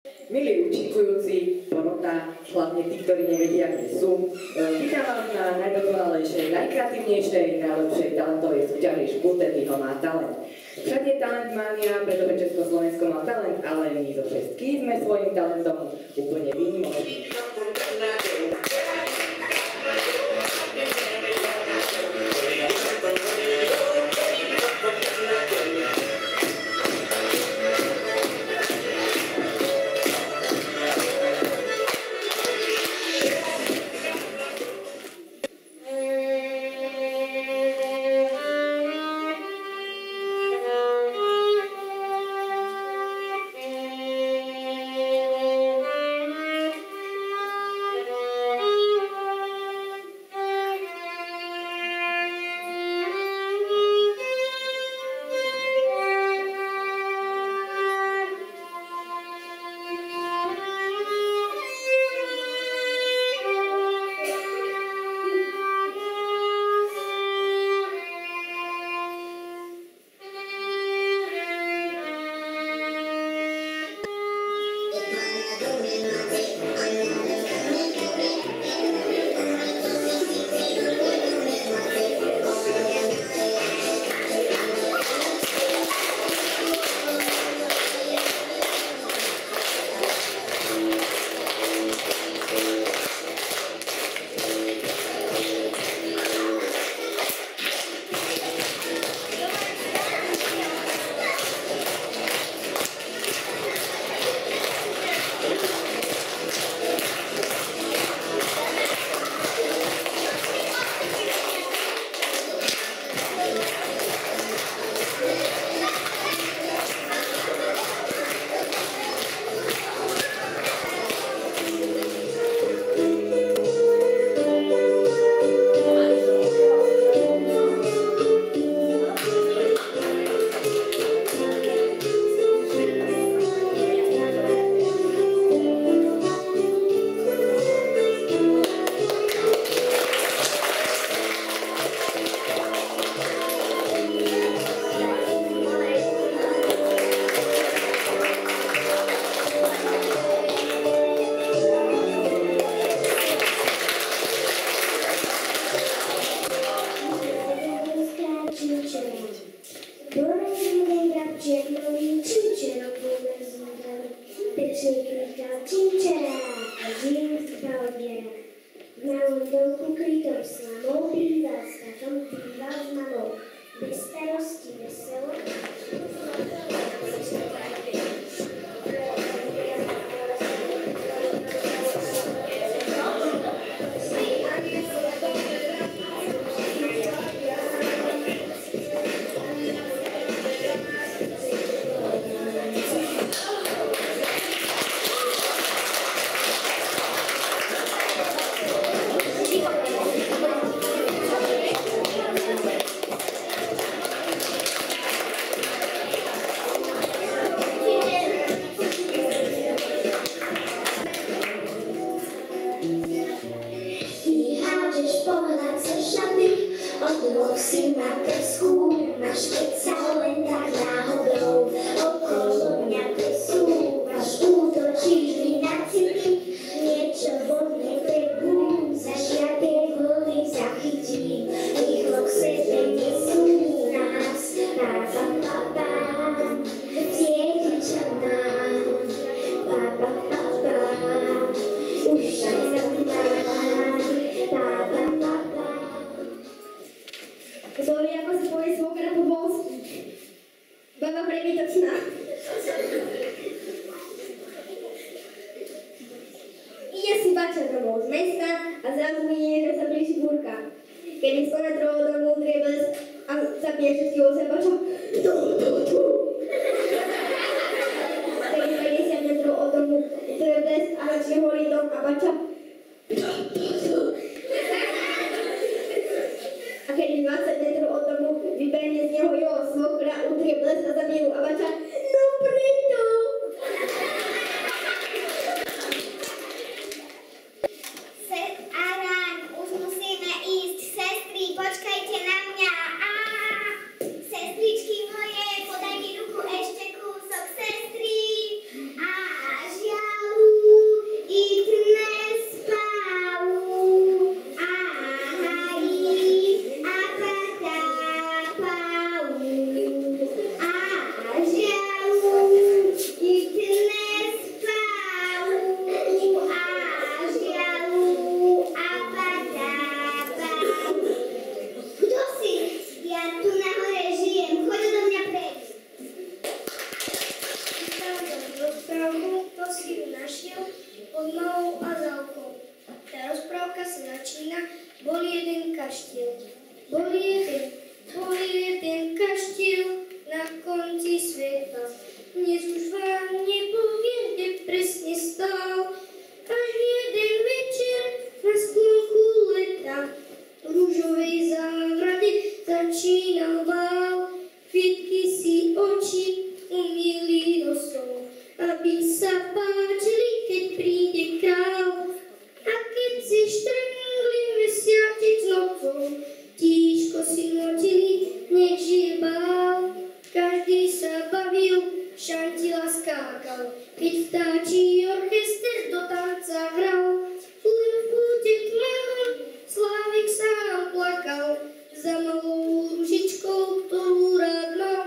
Milí účinkujúci, porota, hlavne tí, ktorí nevedia, kde sú, vítam vás na najdokonalejšej, najkreatívnejšej, najlepšej talentovej súťaži Špultetýho má talent. Všade talent mania, pretože Československo má talent, ale my zo Česky sme svojím talentom úplne výnimoční. Počkajte na mňa. Sestričky, kaštiel. Bol jeden kaštiel na konci sveta. Dnes už vám nepoviem, kde presne stál. Až jeden večer na sklonku leta v rúžovej záhrade začínal bál. Kvietky si oči umýli rosou, aby sa páčili, keď príde král. A keď si štrngli mesiačic nocou, tížko si notili, nech žije bál. Každý sa bavil, šantila skákal, keď vtáčí orchester do tanca hral. Len v kúte tmavom Slávik sám plakal za malou ružičkou, ktorú rád mal.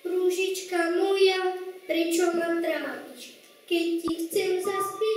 Ružička moja, prečo ma trápiš, keď ti chcem zaspievať?